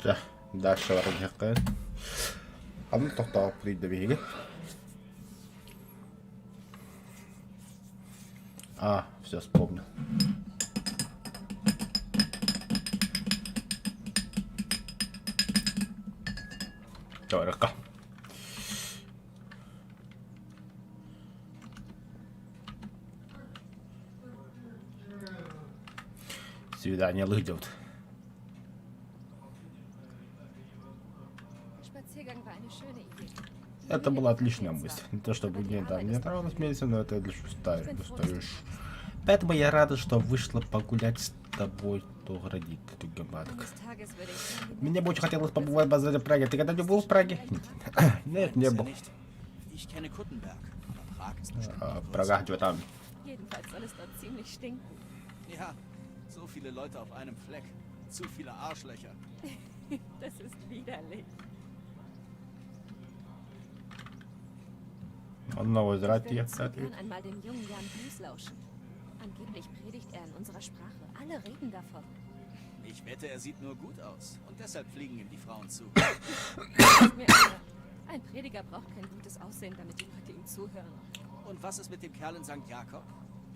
За, дальше варгахкай. Амн тохтоо придавиге. Все вспомнил. Тёрка. Свидание лыдет. Это была отличная мысль. Не то чтобы мне нравилась медицина, но это лишь устаешь. Поэтому я рада, что вышла погулять с тобой, Тоградик, Тугаматок. Мне бы очень хотелось побывать в базаре Праге. Ты когда-нибудь был в Праге? Нет, не был. Прага, что там? Ja, so viele Leute auf einem Fleck. Zu viele Arschlöcher. Das ist widerlich. Wir können einmal dem jungen Jan Hus lauschen. Angeblich predigt er in unserer Sprache. Alle reden davon. Ich wette, er sieht nur gut aus. Und deshalb fliegen ihm die Frauen zu. Ein Prediger braucht kein gutes Aussehen, damit die Leute ihm zuhören. Und was ist mit dem Kerl in St. Jakob?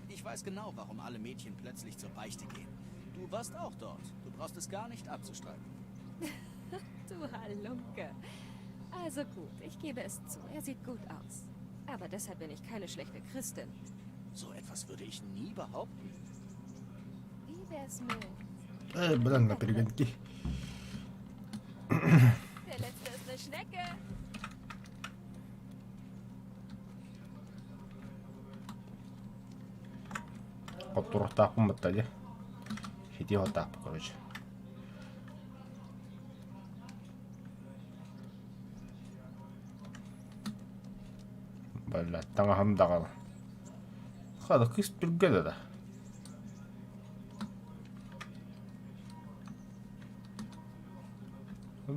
Ich weiß genau, warum alle Mädchen plötzlich zur Beichte gehen. Du warst auch dort. Du brauchst es gar nicht abzustreiten. Du Halunke. Also gut, ich gebe es zu. Er sieht gut aus. Aber deshalb bin ich keine schlechte Christin. So etwas würde ich nie behaupten. Wie wär's mit... Блин, перегонки. Der letzte ist eine Schnecke. Потуртапу мотали. Сидела так, короче. Бля, таңаһын дагал. Хада кыз түргәдә дә.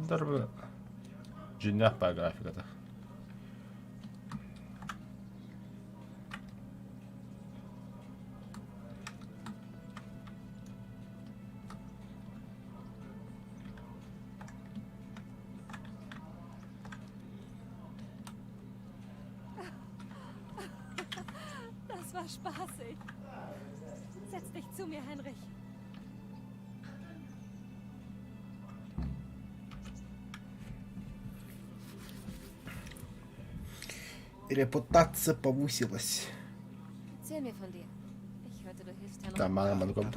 Дарбы җиннәх по графиката. Das war spaßig. Setz dich zu mir, Heinrich. Репутация повысилась. Erzähl mir von dir. Ich hörte, du hilfst Herrn Да, мама, kommt.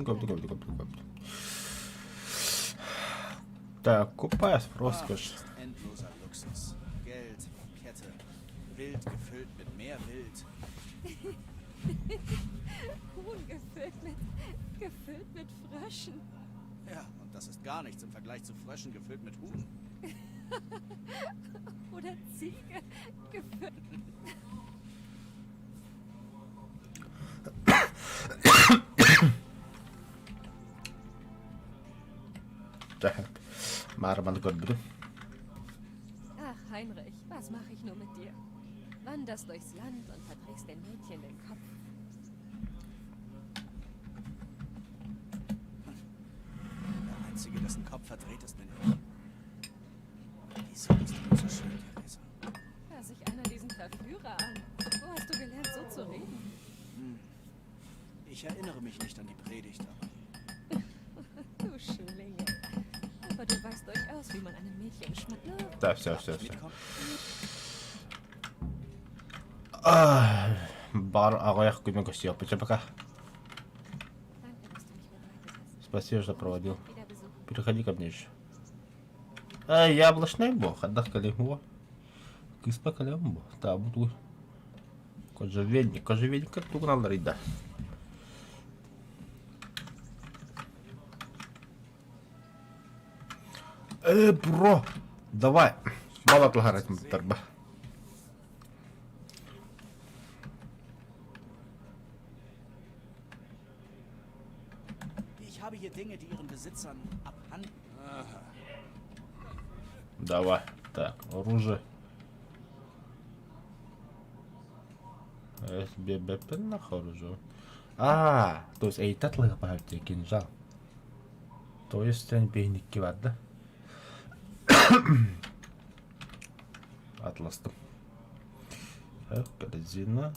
Так, купаюсь в роскошь. Endloser Luxus. Geld, Kette. Wild gefüllt mit mehr Wild. Huhn gefüllt mit Fröschen. Ja, und das ist gar nichts im Vergleich zu Fröschen gefüllt mit Huhn. Oder Ziege gefüllt. Ach, Heinrich, was mache ich nur mit dir? Wanderst durchs Land und verdrehst den Mädchen den Kopf. Der Einzige, dessen Kopf verdreht ist, bin ich. Wieso bist du so schön, Theresa? Hör sich einer diesen Verführer an. Wo hast du gelernt, so zu reden? Ich erinnere mich nicht an die Predigt, aber... Du Schlinge. Aber du weißt durchaus, wie man einem Mädchen schmeckt. Да, все. Бар агаяк көмек көсөп пока. Danke, dass du mich begleitet hast. Спасибо, что проводил. Wieder Besuch. Переходи ко мне еще. Яблочный бог, отдах калимбо. Кыспа калимбо. Да, буду. Кожевельник, как тут надо рыда. Бро, давай. Мало отлагать торба. Ich habe hier Dinge, die ihren Besitzern abhanden... Давай. Так, оружие. СББП оружие. То есть эйтатлыгы бар кинжал. То есть сен бейникки бар да. Атластым. Так, корзина.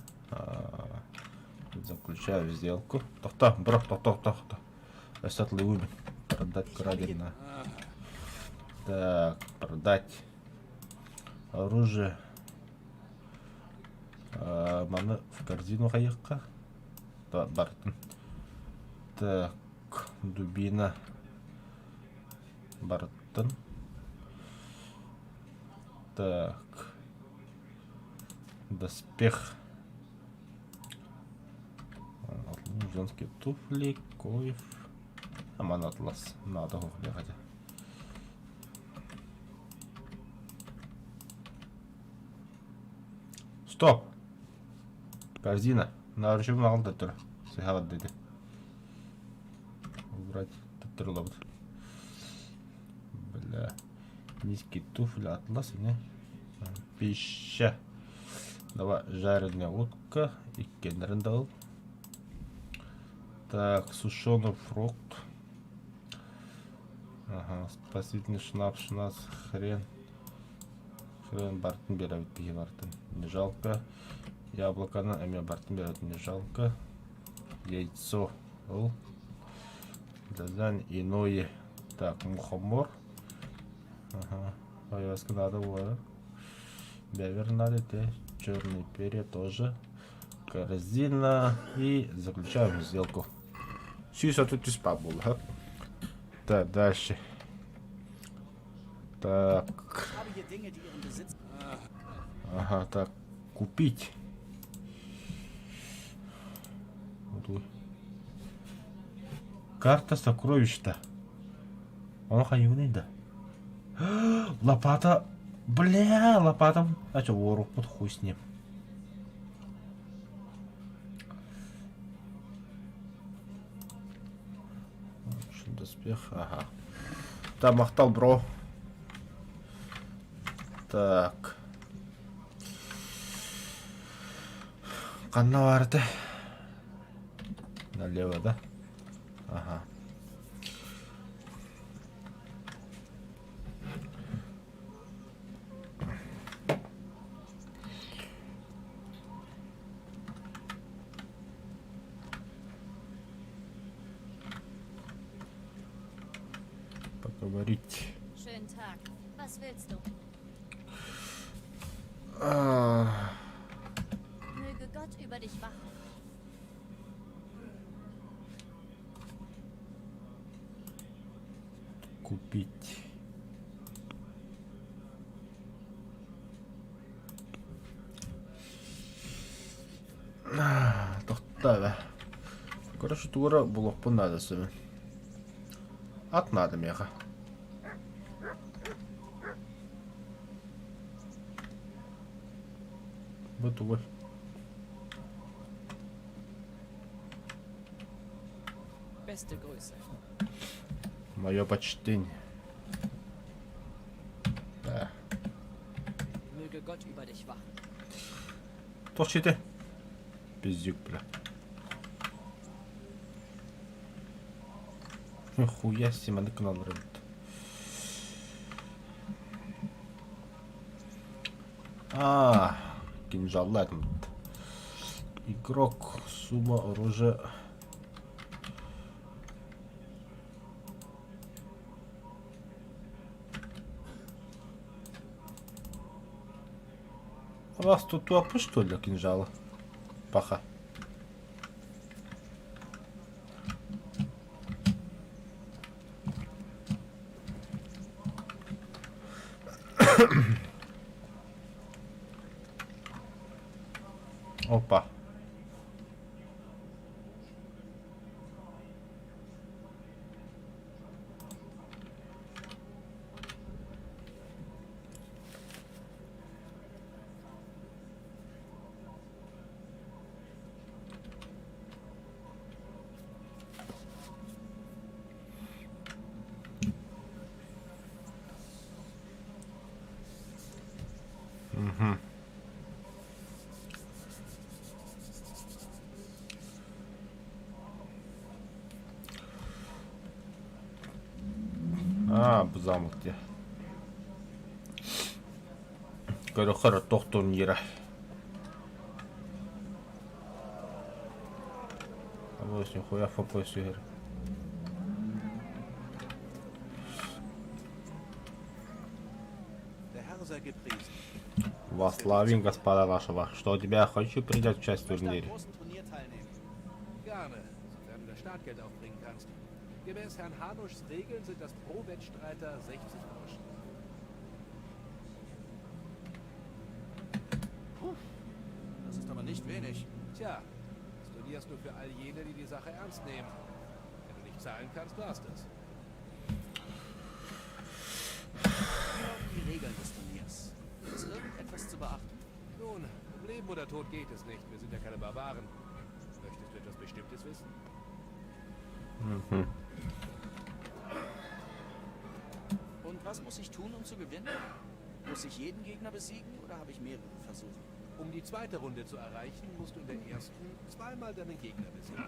Заключаю сделку. Тохта, бро, тохта. Светлый умен. Продать краденое. Так, продать оружие. Маны в корзину хаяққа. Да, бартын. Так, дубина. Бартын. Так. Доспех. Женские туфли, коев. Аман атлас. Надо бегать. Стоп! Корзина. Нарушим алды тұр. Сыхават деді. Убрать. Тұр лабыд. Бля. Низкий туфли, атлас. Пища. Давай, жареная утка. И кенрендал. Так, сушеный фрукт. Ага, спасительный шнапс, хрен. Хрен бартын берет, пиги бартын. Не жалко. Яблоканы, а мне бартын берет, не жалко. Яйцо. Дазан иное. Так, мухомор. Ага. Повязка надо было. Бевер надо, те. Черный перья тоже. Корзина. И заключаем сделку. Все тут из пабула. Так, дальше. Так. Ага, так. Купить. Карта сокровищ-то. Он хаюный, да. Лопата. Бля, лопата. А что, вору под хуй с ним. Доспех, ага. Там махтал, бро. Так. Канна варды. Налево, да? Ага. Поговорить. Schönen Tag. Was willst du? Möge Gott über dich wachen. Купить. Тоқтады. Короче, тура блок надо себе. Ат надо меха. Бытовой. Beste Grüße. Мое почтение. Да. Möge Gott über dich wachen. Толчи ты. Пиздюк, бля. Нихуя себе, на канал рыбит. Кинжал латент. Игрок, сумма оружия. У вас тут топы, что ли, кинжала? Паха. Опа. Угу. Замок где? Скоро doch Turniere. Aber ist нихуя FPS игры. Der Herr sei gepriesen. Восславим, господа вашего. Что у тебя хочу принять часть в Ich möchte am турнире. großen Turnier teilnehmen. Gerne, sofern du das Startgeld aufbringen kannst. Gemäß Herrn Hanuschs Regeln sind das pro Wettstreiter 60 Groschen. Das ist aber nicht wenig. Tja, das Turnier ist nur für all jene, die die Sache ernst nehmen. Wenn du nicht zahlen kannst, war's das. Wie lauten die Regeln des Turniers? Gibt es irgendetwas zu beachten? Nun, um Leben oder Tod geht es nicht. Wir sind ja keine Barbaren. Möchtest du etwas Bestimmtes wissen? Und was muss ich tun, um zu gewinnen? Muss ich jeden Gegner besiegen oder habe ich mehrere Versuche? Um die zweite Runde zu erreichen, musst du in der ersten zweimal deinen Gegner besiegen.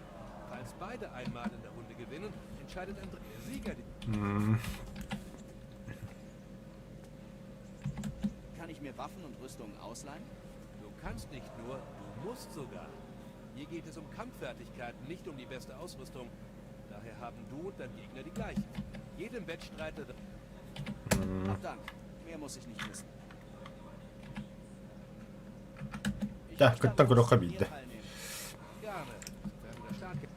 Falls beide einmal in der Runde gewinnen, entscheidet ein dritter Sieger. Kann ich mir Waffen und Rüstungen ausleihen? Du kannst nicht nur, du musst sogar. Hier geht es um Kampffertigkeiten, nicht um die beste Ausrüstung. Daher haben du und dein Gegner die gleichen. Jedem Wettstreiter... Ach, Dank. Mehr muss ich nicht wissen. Ich Ja, möchte könnte am man doch großen haben, Turnier ne? teilnehmen. Gerne, sofern du das Startgeld...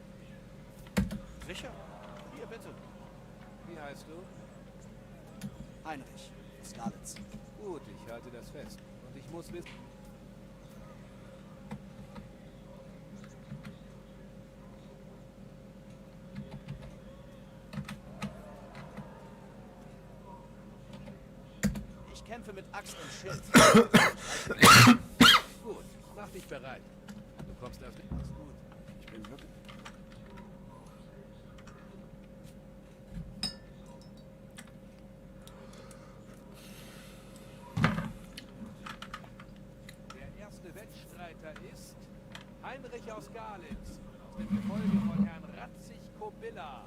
Sicher? Hier, bitte. Wie heißt du? Heinrich. Skalitz. Gut, ich halte das fest. Und ich muss wissen... Ich kämpfe mit Axt und Schild. Gut, mach dich bereit. Du kommst auf... Ist gut. Ich bin wirklich... Der erste Wettstreiter ist Heinrich aus Galitz, aus dem Gefolge von Herrn Ratzig-Kobilla.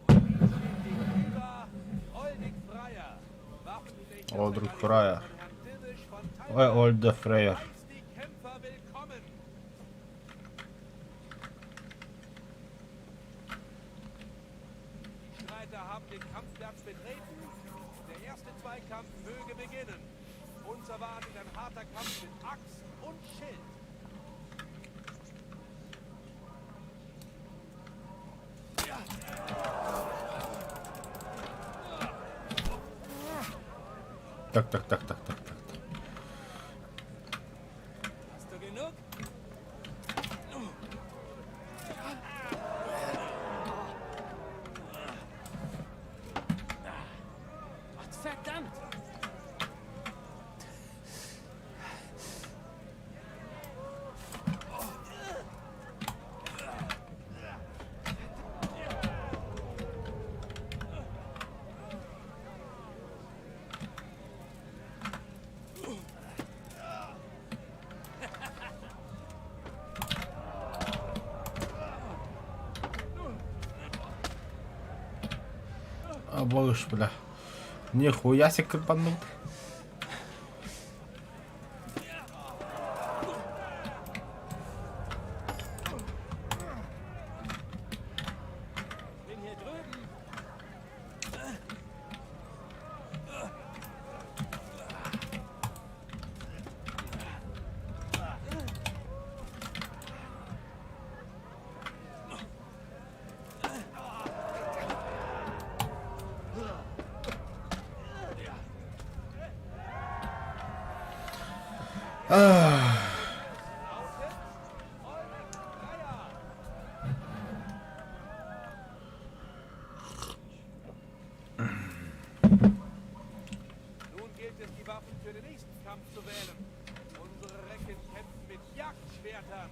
Und ihm steht gegenüber Oldig Freier, Waffenfechter Oldig Freier. von Herrn Dimmisch von Ой, Taiwan. Ольда Фрейер. Heißt die Kämpfer willkommen. Die Streiter haben den Kampfplatz betreten. Der erste Zweikampf möge beginnen. Uns erwartet ein harter Kampf mit Axt und Schild. Так. Hast du genug? Verdammt! Обоишь, бля. Нихуя себе крепанут. Bin hier drüben. Nun gilt es, die Waffen für den nächsten Kampf zu wählen. Unsere Recken kämpfen mit Jagdschwertern.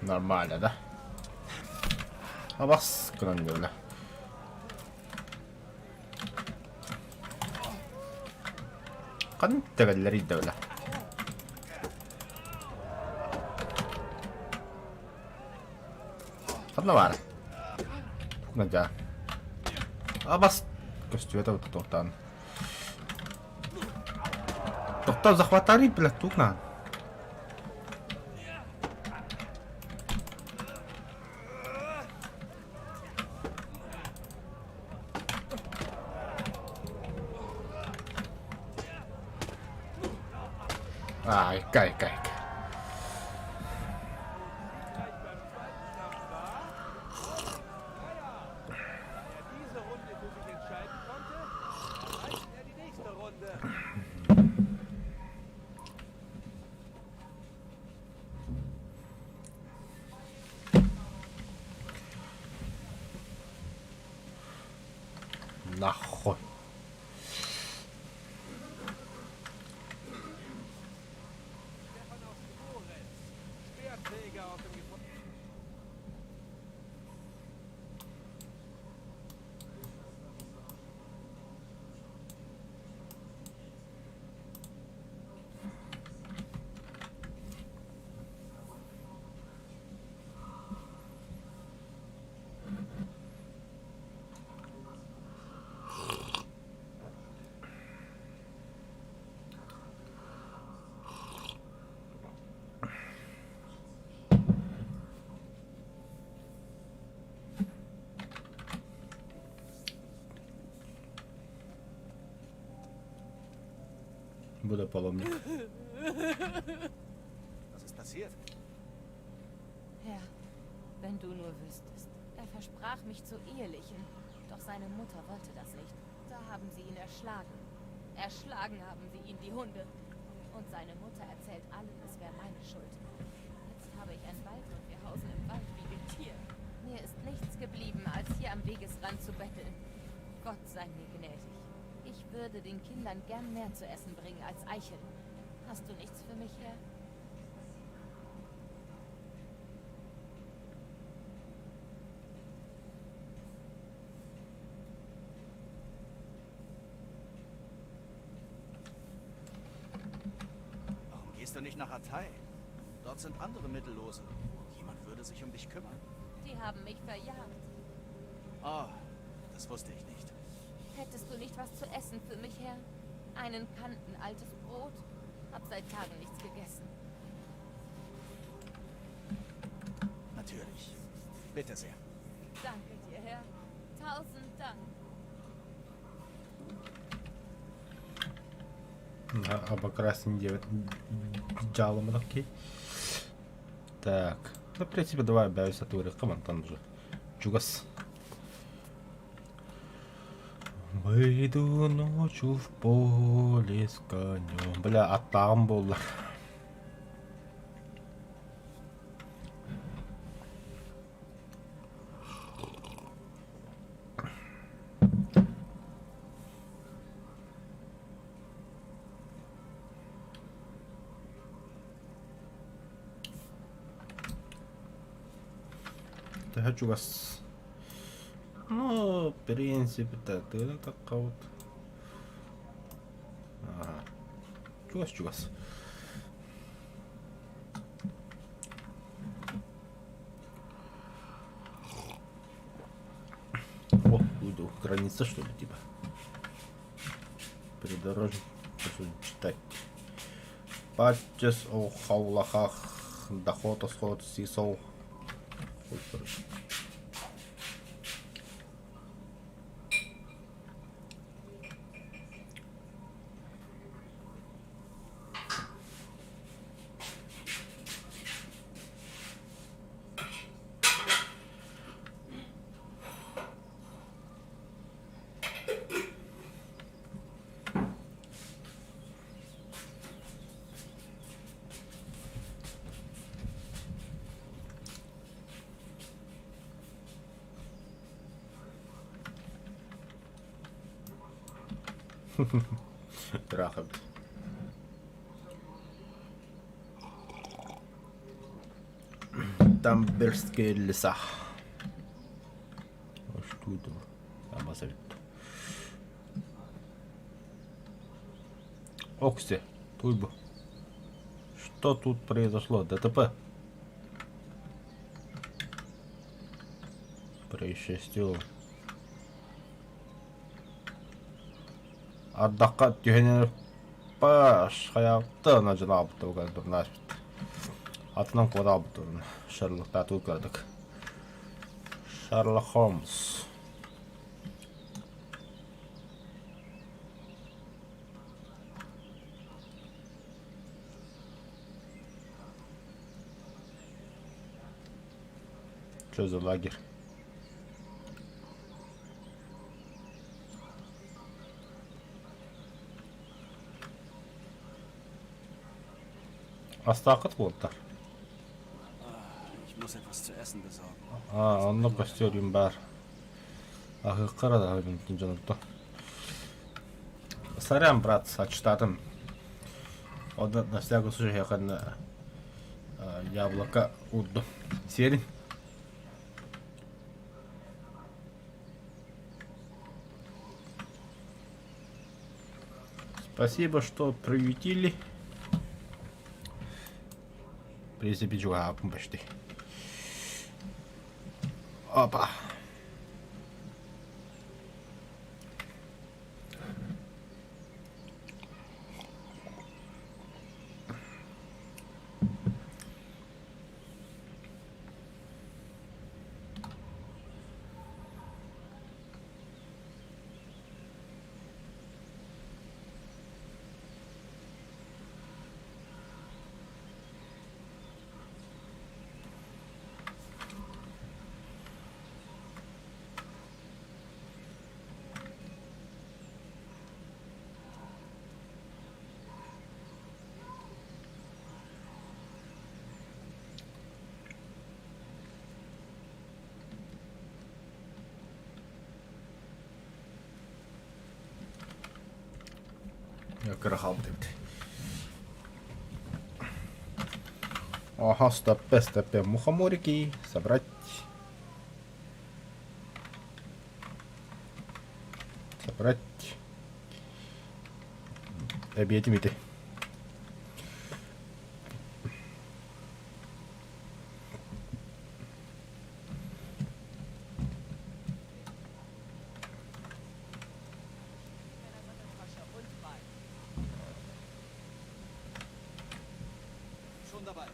Нормально, да? А вас скрыли, бля. Kantegalleri de öyle. Anna väärä. No jää. Avas. Kosti vetä tuohtaan. Tuohtaan захватай рипля тут на. Ai, käy. Gleich beim zweiten Kampf war. Da er diese Runde für sich entscheiden konnte, erreicht er die nächste Runde. Nahoi. Stefanos Goretz, Speerträger aus dem Gefängnis. Bude polomnik. Was ist passiert? Herr, wenn du nur wüsstest. Er versprach mich zu ehelichen. Doch seine Mutter wollte das nicht. Da haben sie ihn erschlagen. Erschlagen haben sie ihn, die Hunde. Und seine Mutter erzählt allen, es wäre meine Schuld. Jetzt habe ich einen Wald und wir hausen im Wald wie Getier. Mir ist nichts geblieben, als hier am Wegesrand zu betteln. Gott sei mir gnädig. Ich würde den Kindern gern mehr zu essen bringen als Eicheln. Hast du nichts für mich, Herr? Warum gehst du nicht nach Atay? Dort sind andere Mittellose. Jemand würde sich um dich kümmern. Die haben mich verjagt. Oh, das wusste ich nicht. Hättest du nicht was zu essen für mich, Herr? Einen Kanten altes Brot? Hab seit Tagen nichts gegessen. Natürlich. Bitte sehr. Danke dir, Herr. 1000 Dank. Обокрасим джалом руки. Так. Ну, в принципе, давай объявись от Камон, там уже. Чугас. Выйду ночью в поле с конем. Бля, а там был. Так, чугас. Ну, в принципе, ты так вот. Ага. Чугас. О, уйду. Граница, что ли, типа? Придорожник. Что читать? Патчес о хаулахах. Доход, сход, сисол. Ой, короче. Траха. Тамберские леса. Что это? Амазовит. Окси, Туйбу. Что тут произошло? ДТП. Происшествие. Ардаққа түйенер баш қаяқты ана жана абыты оған дұрын ашпыт. Атынан қода абыты дұрын. Шерлок бәті өткірдік. Шерлок Холмс. Что за лагерь? Астақыт болды. Ich muss etwas zu essen besorgen. Онда костюм бар. Қара да мүмкін жанымды. Сорян, брат, сочетатым. Ода на всякий случай я хан яблоко удду. Зелень. Спасибо, что приютили. В принципе, чувак, почти. Опа. Я крахал тут. Ага, стопе, стопе. Мухоморики. Собрать. Собрать. Объедемите. Schon dabei.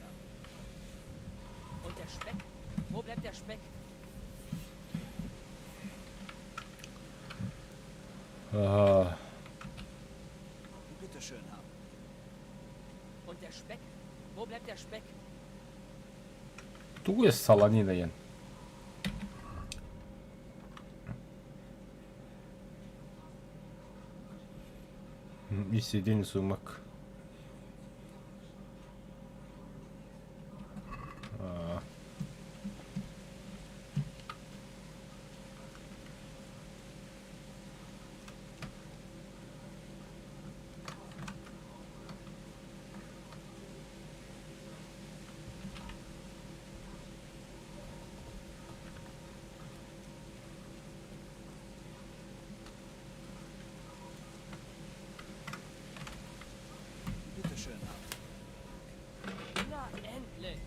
Und der Speck? Wo bleibt der Speck? Ага. Bitte schön haben. Und der Speck? Wo bleibt der Speck? Ту е саланина ен. И сиденье сумок. Bitte schön haben. Na, endlich!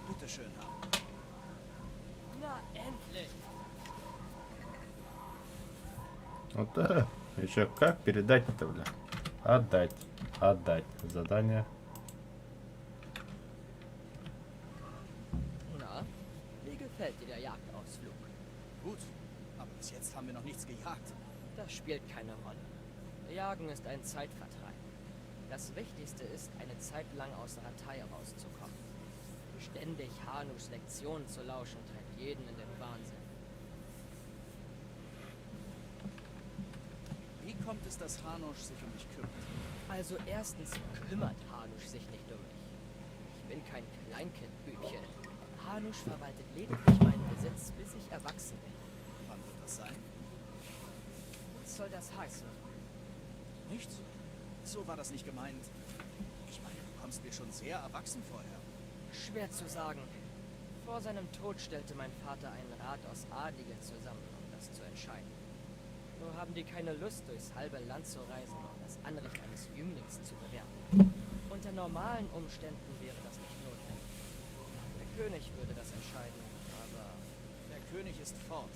Bitte schön haben. Na, endlich! Вот да. Еще как передать-то, бля? Отдать. Отдать. Задание. Na, wie gefällt dir der Jagdausflug? Gut, aber bis jetzt haben wir noch nichts gejagt. Das spielt keine Rolle. Jagen ist ein Zeitvertreib. Das Wichtigste ist, eine Zeit lang aus Ratei rauszukommen. Ständig Hanus Lektionen zu lauschen, treibt jeden in den Wahnsinn. Wie kommt es, dass Hanusch sich um mich kümmert? Also erstens kümmert Hanusch sich nicht um mich. Ich bin kein Kleinkindbübchen. Hanusch verwaltet lediglich meinen Besitz, bis ich erwachsen bin. Wann wird das sein? Was soll das heißen? nicht. So war das nicht gemeint. Ich meine, du kommst mir schon sehr erwachsen vorher. Schwer zu sagen. Vor seinem Tod stellte mein Vater einen Rat aus Adligen zusammen, um das zu entscheiden. Nur haben die keine Lust, durchs halbe Land zu reisen, um das Anrecht eines Jünglings zu bewerten. Unter normalen Umständen wäre das nicht notwendig. Der König würde das entscheiden, aber... Der König ist fort.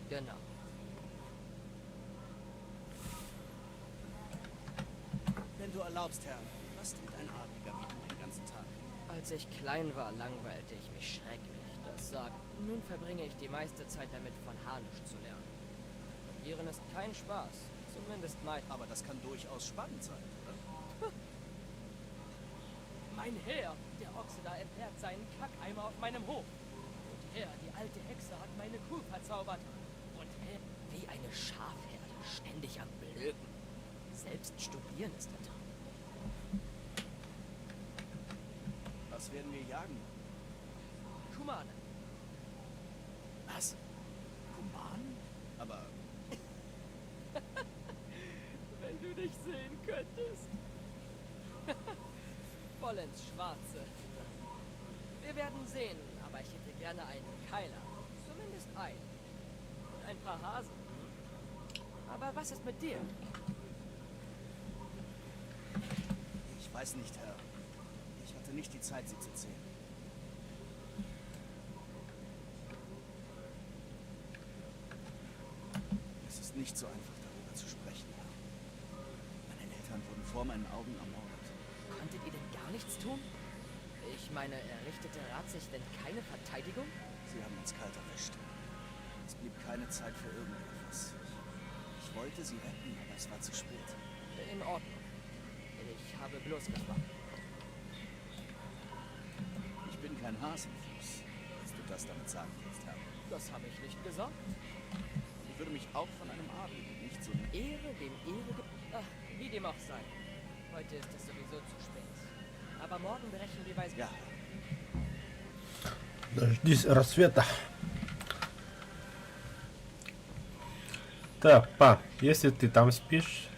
Genau. Wenn du erlaubst, Herr, was tut ein Adliger wie du den ganzen Tag? Als ich klein war, langweilte ich mich schrecklich, das sagt. Nun verbringe ich die meiste Zeit damit, von Harnisch zu lernen. Regieren ist kein Spaß, zumindest mein... Aber das kann durchaus spannend sein, oder? Mein Herr, der Ochse da entleert seinen Kackeimer auf meinem Hof. Und Herr, die alte Hexe hat meine Kuh verzaubert. Und Herr, wie eine Schafherde, ständig am Blöken. Selbst studieren ist der Traum. Was werden wir jagen? Kumane. Was? Kumanen? Aber Wenn du dich sehen könntest. Voll ins Schwarze. Wir werden sehen, aber ich hätte gerne einen Keiler. Zumindest einen. Und ein paar Hasen. Aber was ist mit dir? ich weiß nicht, Herr. Ich hatte nicht die Zeit, sie zu zählen. Es ist nicht so einfach, darüber zu sprechen, Herr. Meine Eltern wurden vor meinen Augen ermordet. Konntet ihr denn gar nichts tun? Ich meine, errichtete Rat sich denn keine Verteidigung? Sie haben uns kalt erwischt. Es blieb keine Zeit für irgendetwas. Ich wollte sie retten, aber es war zu spät. In Ordnung. Ich habe bloß gefragt. Ich bin kein Hasenfuß, als du das damit sagen willst, Herr. Das habe ich nicht gesagt. Ich würde mich auch von einem Adligen nicht so... Ehre dem Ehre... Ach, wie dem auch sei. Heute ist es sowieso zu spät. Aber morgen berechnen wir weise... Ja, Дождись рассвета. Так, па, если ты там спишь,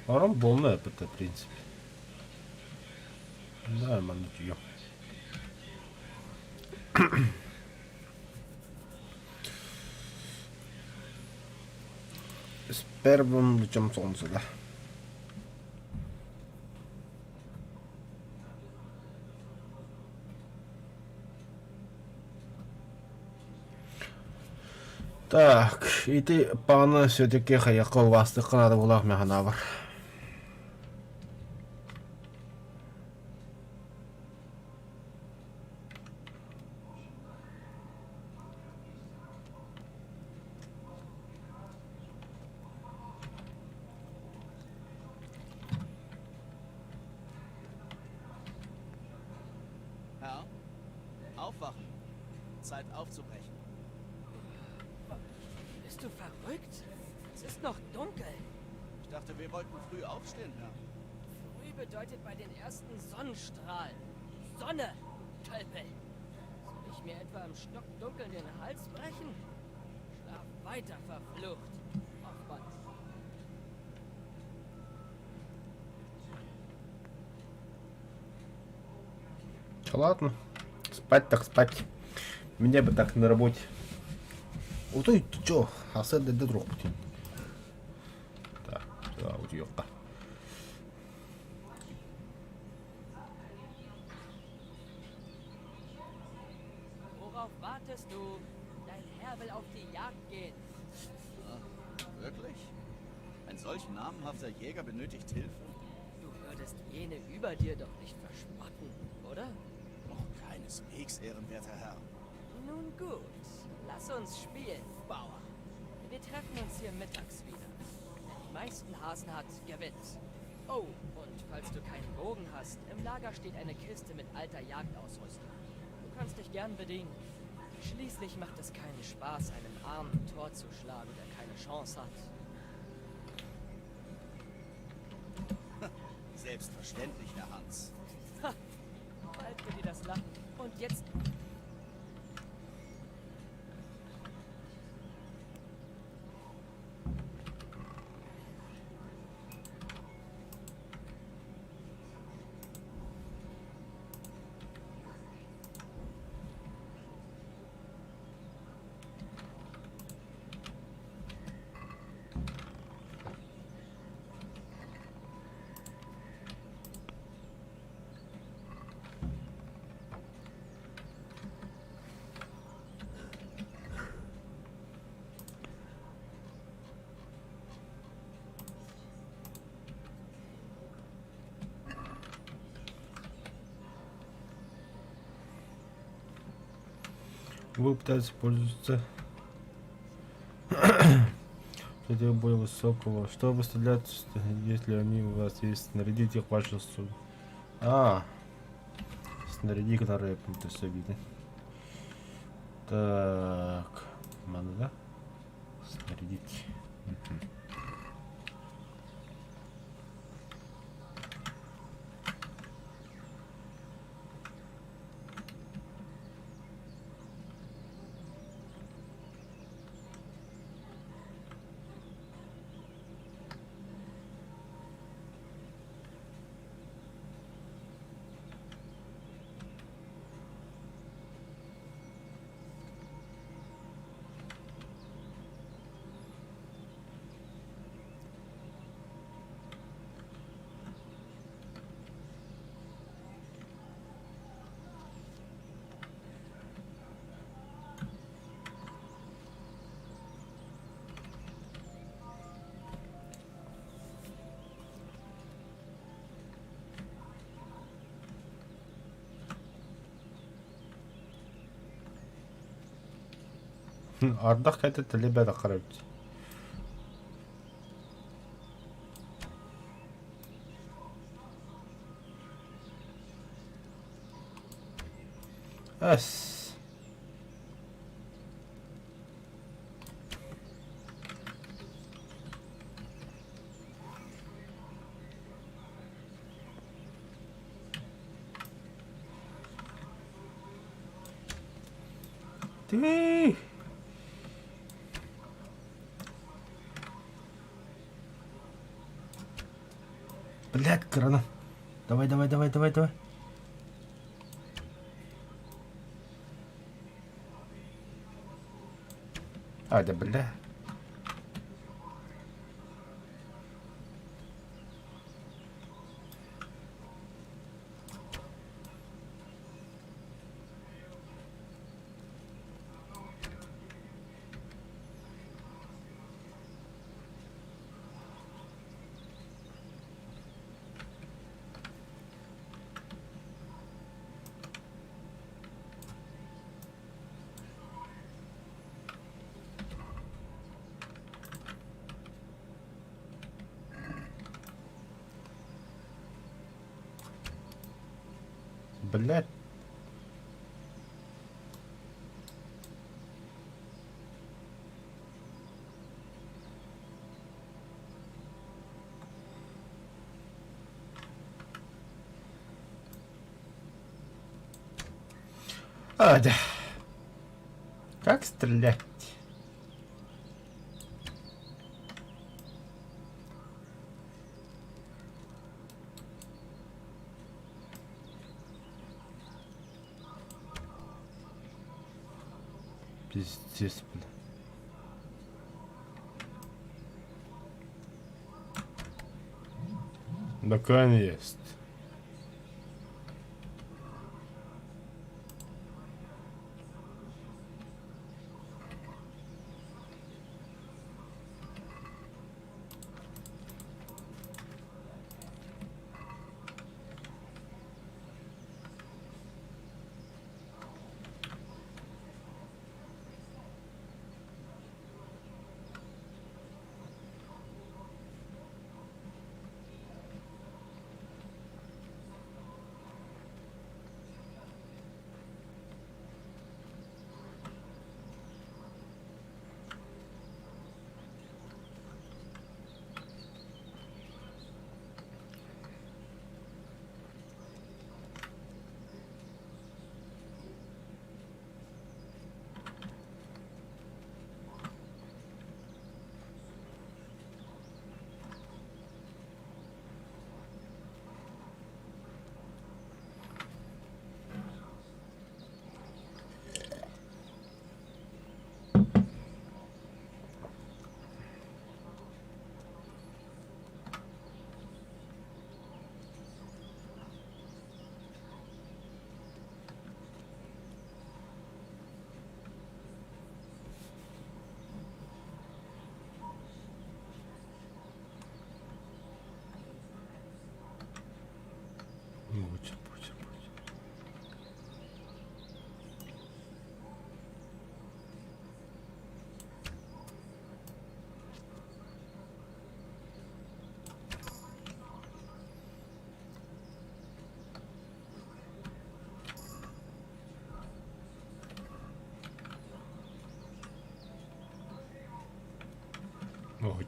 Ром полная ПТ, в принципе. Да, мануть ее. С первым лучом солнца, да. Так, иди паны все-таки хаяққа басты қынады болақ механа бар. Herr, aufwachen. Zeit aufzubrechen. Bist du verrückt? Es ist noch dunkel. Ich dachte, wir wollten früh aufstehen, Herr. Früh bedeutet bei den ersten Sonnenstrahlen. Sonne, Tölpel. Soll ich mir etwa im Stockdunkeln den Hals brechen? Schlaf weiter, verflucht. Auf Mann. Че, ладно. Спать так спать. Меня бы так на работе. Вот ты чё? Асад да друг пути. Так, да, вот ёпта. Worauf wartest du? Dein Herr will auf die Jagd gehen. Wirklich? Ein solch namhafter Jäger benötigt Hilfe? Du würdest jene über dir doch nicht verspotten, oder? Oh, keineswegs, ehrenwerter Herr. Nun gut, lass uns spielen, Bauer. Wir treffen uns hier mittags wieder. Wer die meisten Hasen hat, gewinnt. Oh, und falls du keinen Bogen hast, im Lager steht eine Kiste mit alter Jagdausrüstung. Du kannst dich gern bedienen. Schließlich macht es keinen Spaß, einen armen Tor zu schlagen, der keine Chance hat. Selbstverständlich, Herr Hans. Ha! Bald wird dir das lachen. Und jetzt... Почему пытаются пользоваться этим более высокого? Чтобы стрелять, если они у вас есть, снарядите их в вашу суд. Снаряди, которые то все видно. Так, надо, да? Снарядить. Ардах это ребята характер. Ас. Ты. Блядь, гранат. Давай. Да бля. Блядь. Да. Как стрелять? Пиздец, бля. Наконец-то.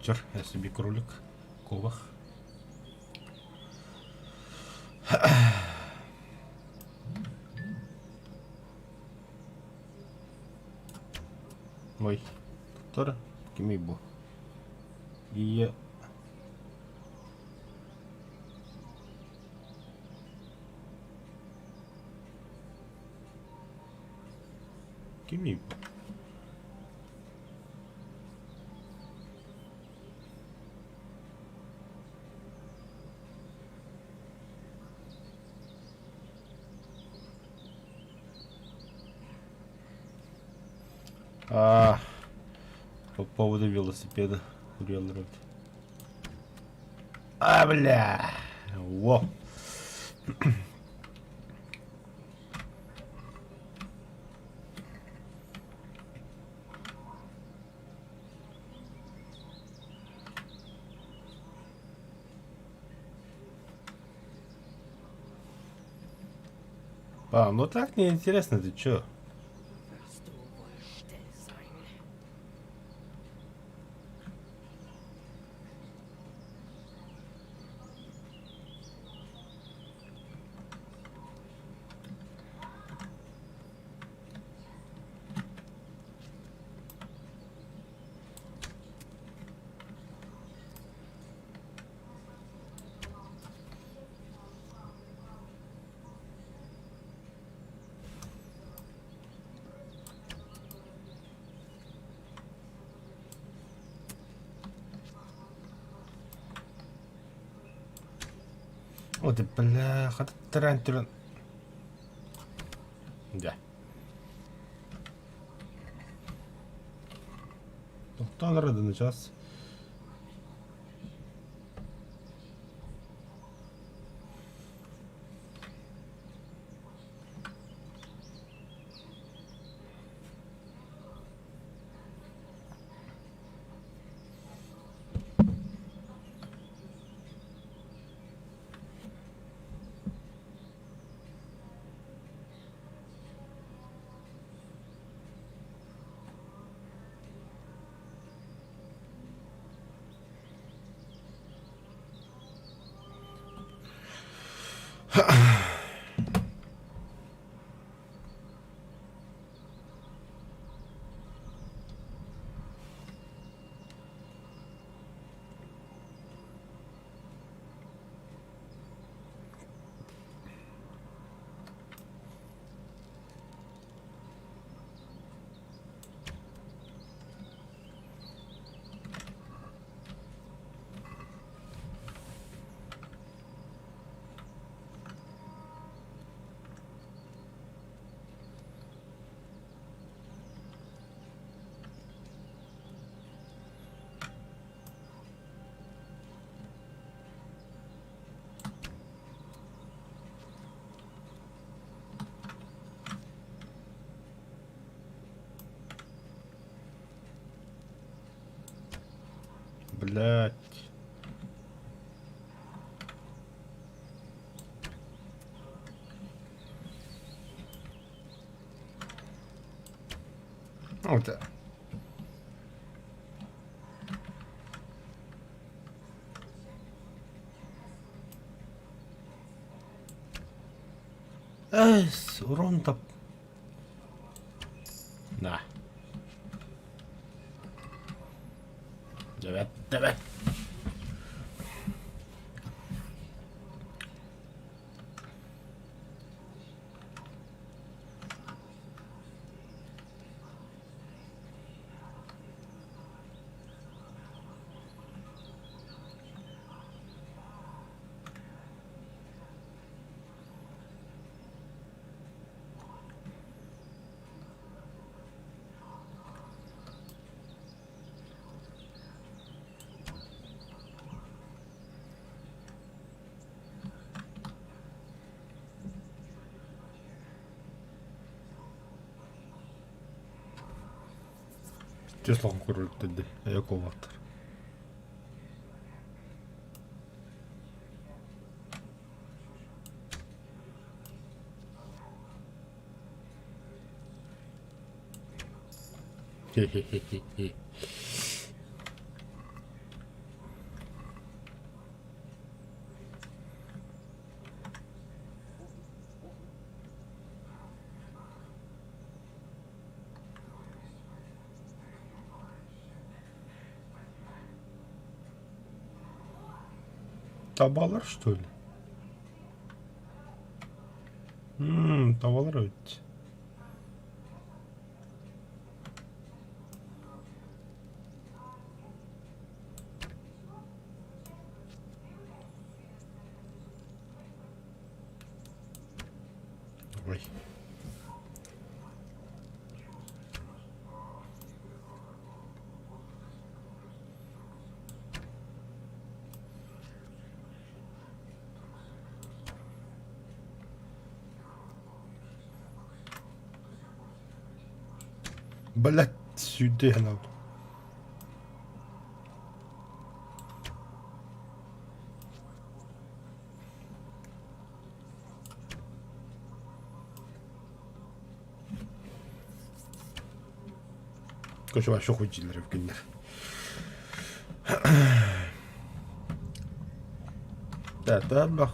вечір. Я собі кролик. Ковах. Ой. Тора. Кимий бу. І... Кимий бу. По поводу велосипеда. Railroad. Бля! Во! Ну так неинтересно, ты чё? Wirst du wohl still sein? О, ты бляха, тарантюлин. Да. Тоқтан ради на час. Блять. Вот так. Урон-то... Да. Давай, давай. Tesla kuruluk dedi. Ekovaktır. Hehehehe. Табалар, что ли? Табалар өтті. Ой. Блять, сюда надо. Короче, вообще худилер в киндер. Да, да,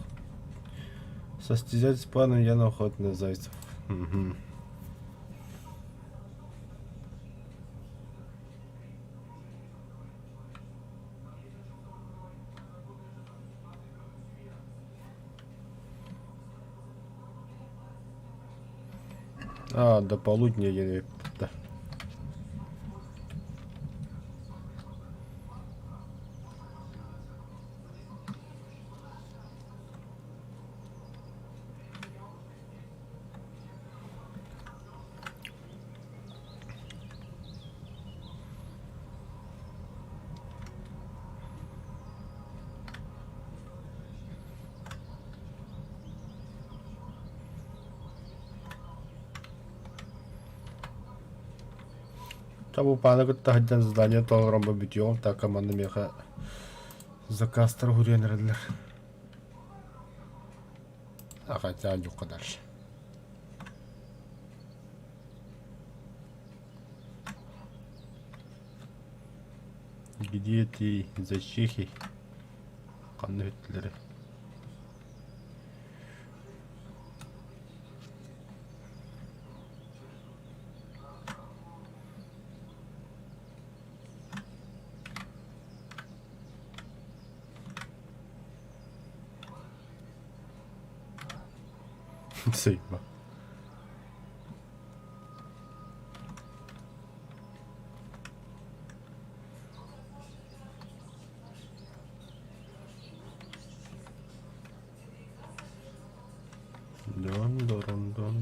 состязать с планом я на охоту на зайцев. Угу. А, до полудня я... Да. Табу панагытта хаддан здание толгорон ба битиом, та команда меха закастыр хүренерлер. А хотя юққа дальше. Где эти защихи? Қанды өттілері. Sigma. Dun.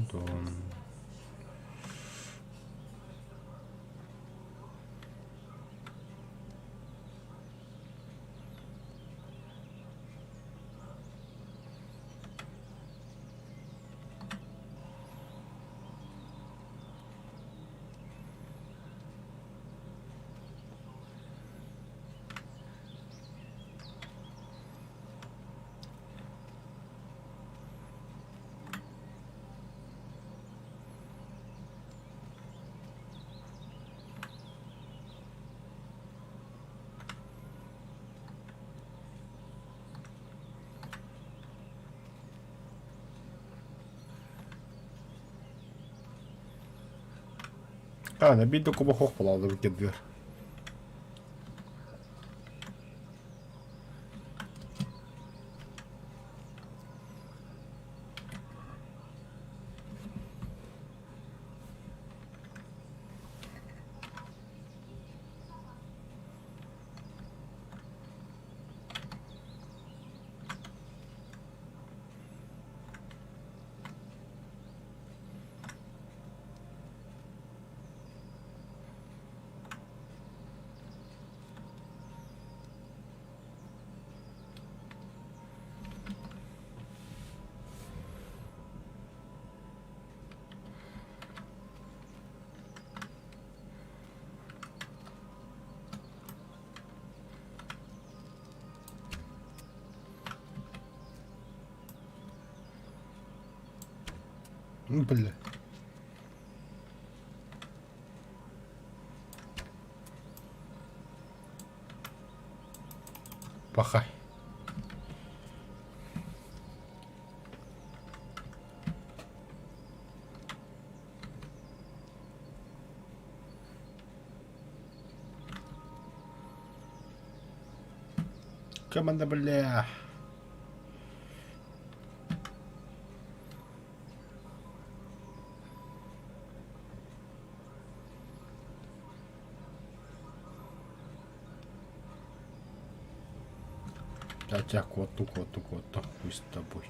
Ana bir de kuba hoch beladen bekend weer. Бля. Пахай. Команда, бля. Хотя коту, пусть с тобой.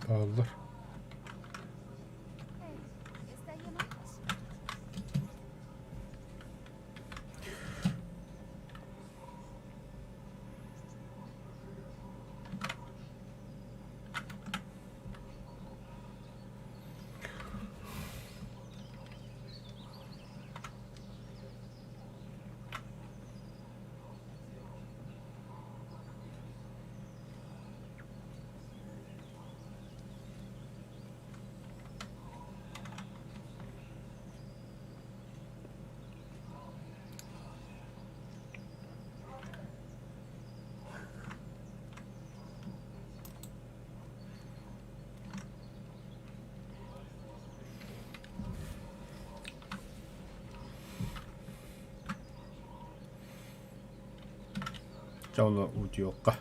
Alır. Ist da jemand? Jauno uutiokka.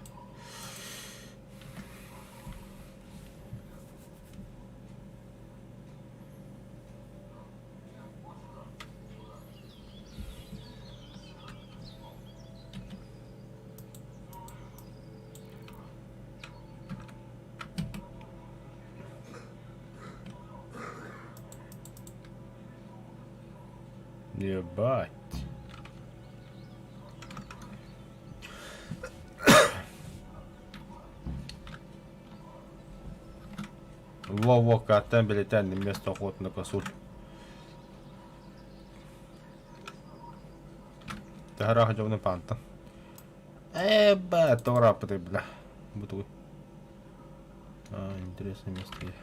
Ебать. Во, тембели tänne miestä on huotnaka sul. Tähän rahjoinen panta. Тора потребля. Буду. Интересное место.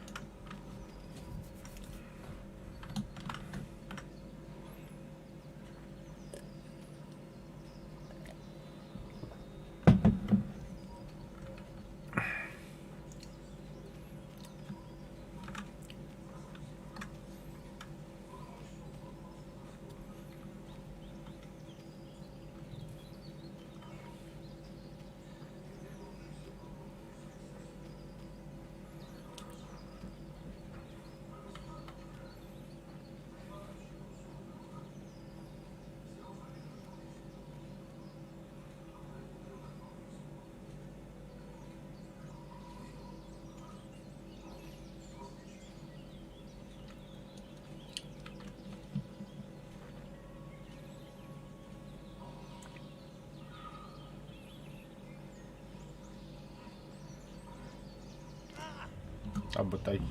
Обытай.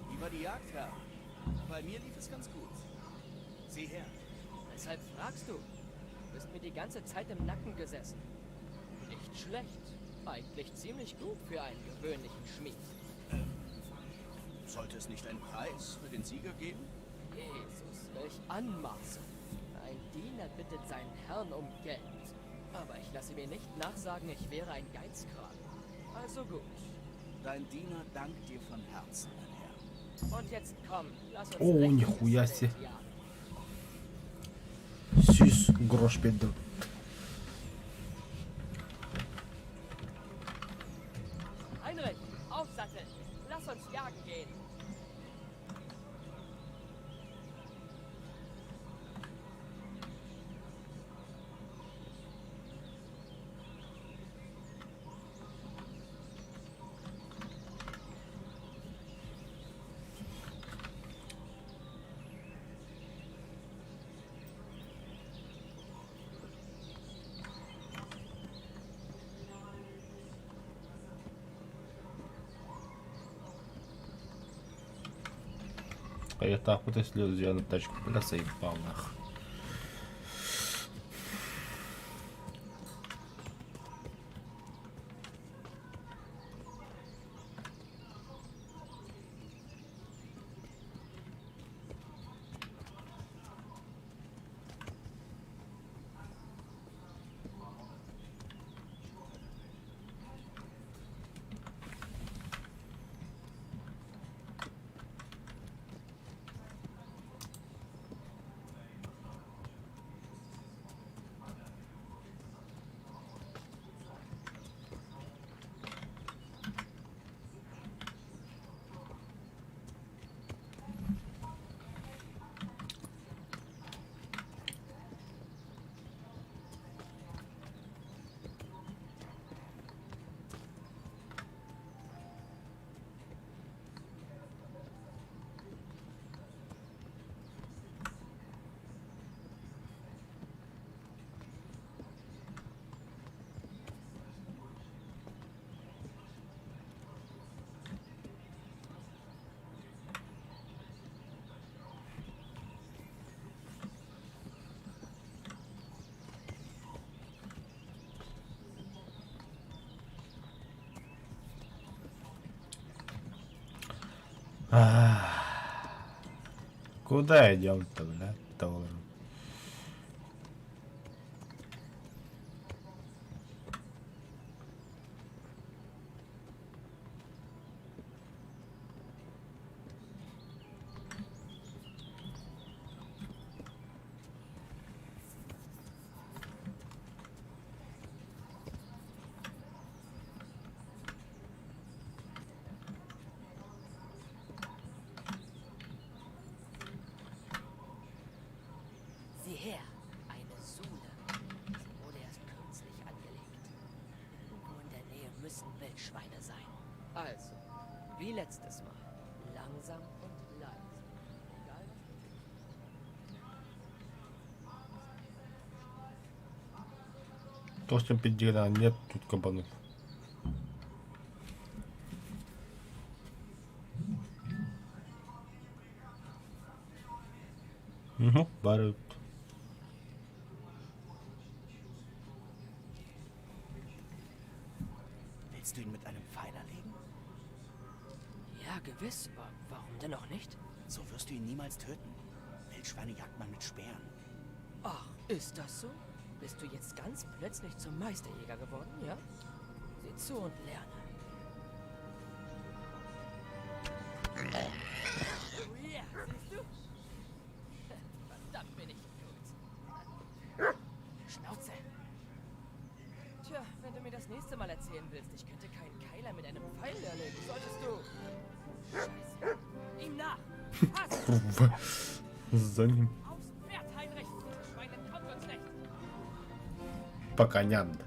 Wie war die Jagd, Herr? Bei mir lief es ganz gut. Sieh her. Weshalb fragst du? Du bist mir die ganze Zeit im Nacken gesessen. Nicht schlecht. Eigentlich ziemlich gut für einen gewöhnlichen Schmied. Sollte es nicht einen Preis für den Sieger geben? Jesus, welch Anmaßung. Ein Diener bittet seinen Herrn um Geld. Aber ich lasse mir nicht nachsagen, ich wäre ein Geizkragen. Also gut. Dein Diener dankt dir von Herzen, mein Herr. Und jetzt komm, lass uns Oh, recht нихуя ins себе. Feld jagen. Süß, grosch bitte. Heinrich, aufsatteln. Lass uns jagen gehen. Я так вот если взял на тачку, бля, заебал нахуй. Куда идем-то, бля? Доллар. Sieh her, eine Sule. Sie wurde erst kürzlich angelegt. Irgendwo in der Nähe müssen Wildschweine sein. Also, wie letztes Mal. Langsam und leise. Egal was du tust. Толстым педигра нет тут кабанов. Угу, барют. Willst du ihn mit einem Pfeil erlegen? Ja, gewiss, aber warum denn auch nicht? So wirst du ihn niemals töten. Wildschweine jagt man mit Speeren. Ach, ist das so? Bist du jetzt ganz plötzlich zum Meisterjäger geworden, ja? Sieh zu und lerne. Ja, siehst du? Verdammt bin ich gut. Schnauze. Tja, wenn du mir das nächste Mal erzählen willst, ich könnte keinen Keiler mit einem Pfeil erlegen, solltest du... Scheiße. Ihm nach! Pass! За ним. Aufs Pferd, Heinrich! Dieses Schwein entkommt uns nicht! Пока не надо.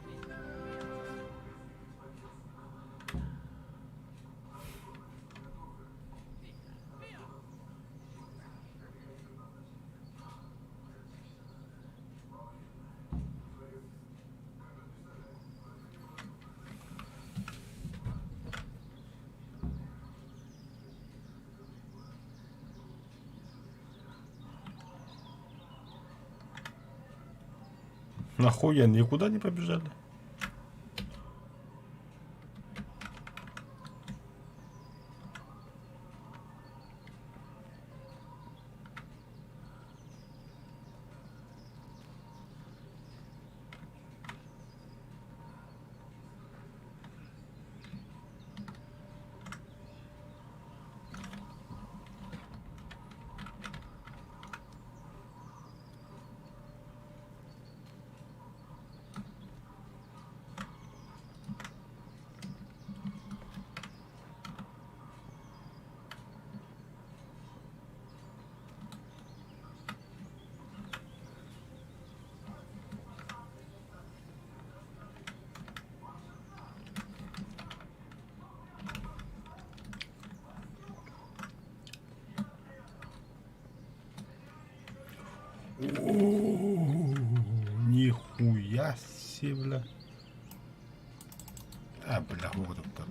Нахуя никуда не побежали? Нихуя себе, бля. А, бля, вот это.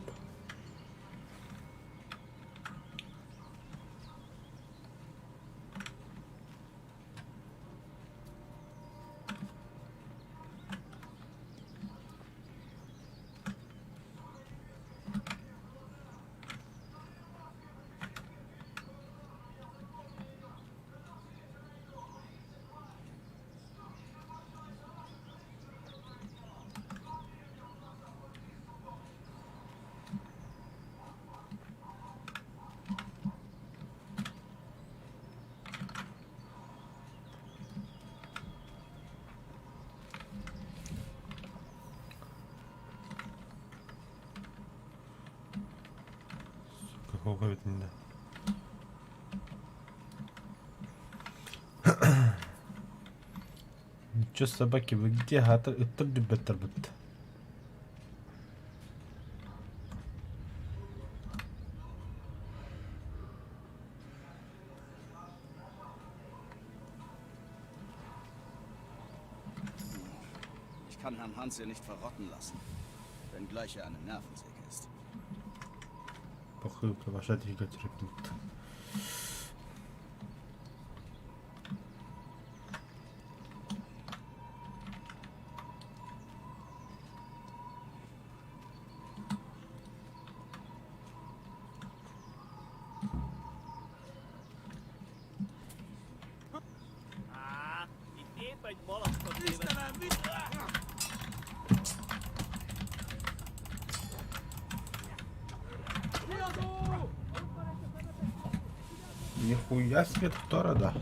Какого это не да. Чё, собаки, вы где? Это бетер бет. Ich kann Herrn Hansel nicht verrotten lassen, wenngleich er eine Nervensäge ist. Похылка, ваша двигатель репнут. Нихуя себе Тора, да.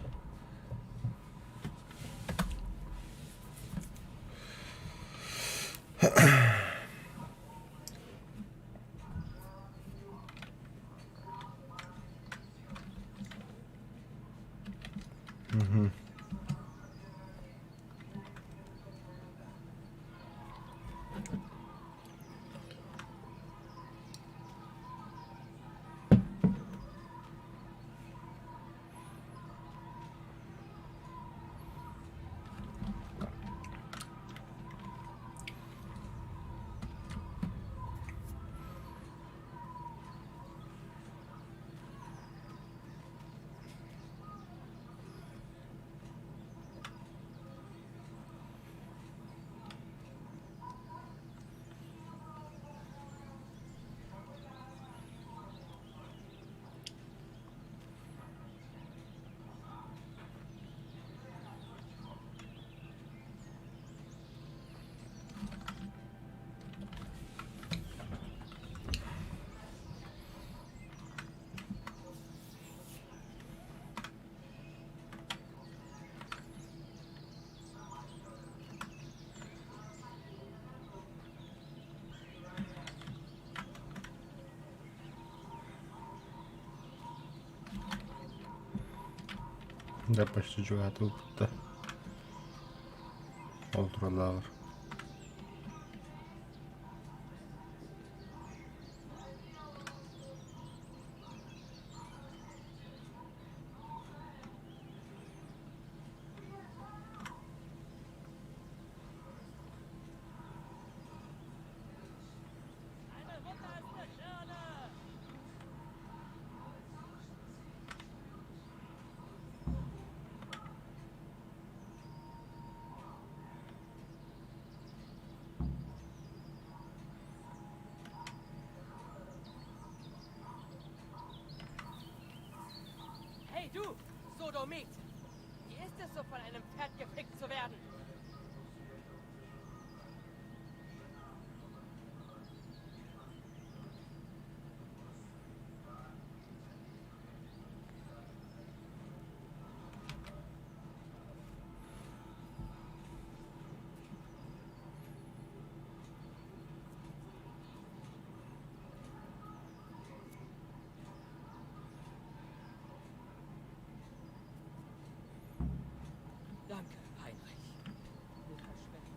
Da почти giocato tutta. Oltre all'altro. Hey du, Sodomit! Wie ist es so, von einem Pferd gefickt zu werden? Danke, Heinrich. Mir verschwenden.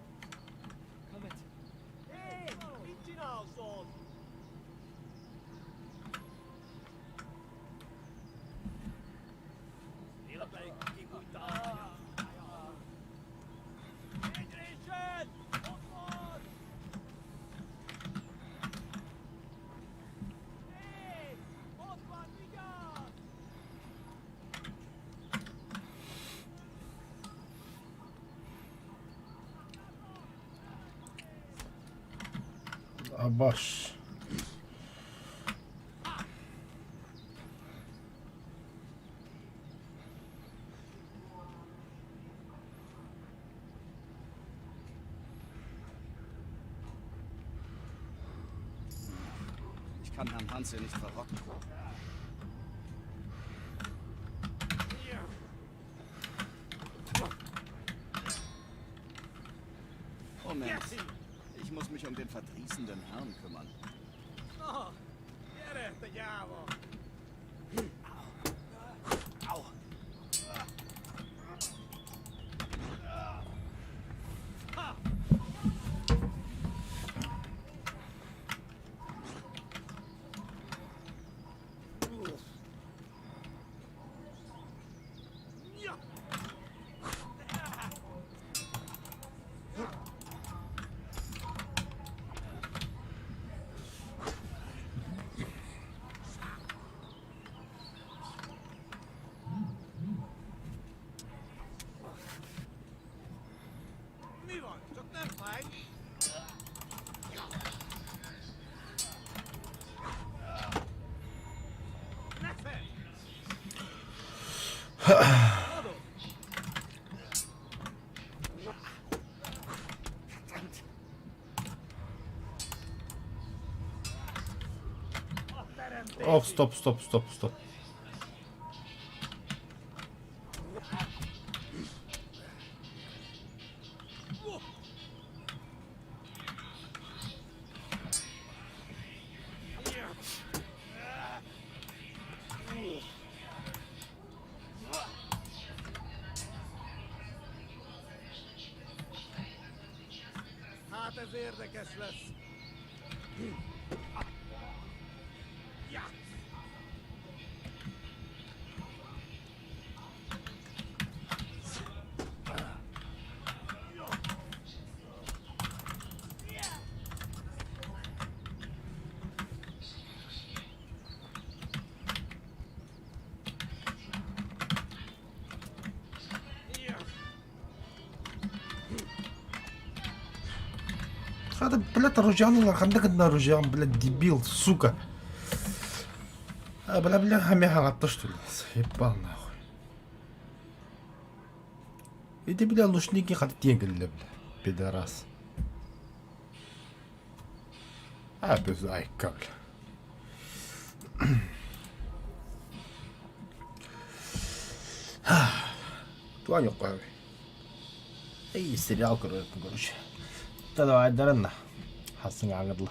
Komm mit. Abaş. Ich kann Herrn Hans hier nicht verrotten. Moment. Ich muss mich um den verdrießenden Herrn kümmern. Au. Оп, стоп, стоп, стоп, стоп. Hát ez érdekes lesz. هذا блядь, رجال عندك رجال блядь, дебил, сука. Бля, хамяха латта, что ли? Ебал нахуй. Иди, бля, лучники хотят деньги, бля, пидорас. Без айка, бля. Туаню, кой. Эй, сериал, короче. Давай, дарена. Хасың аңырлы.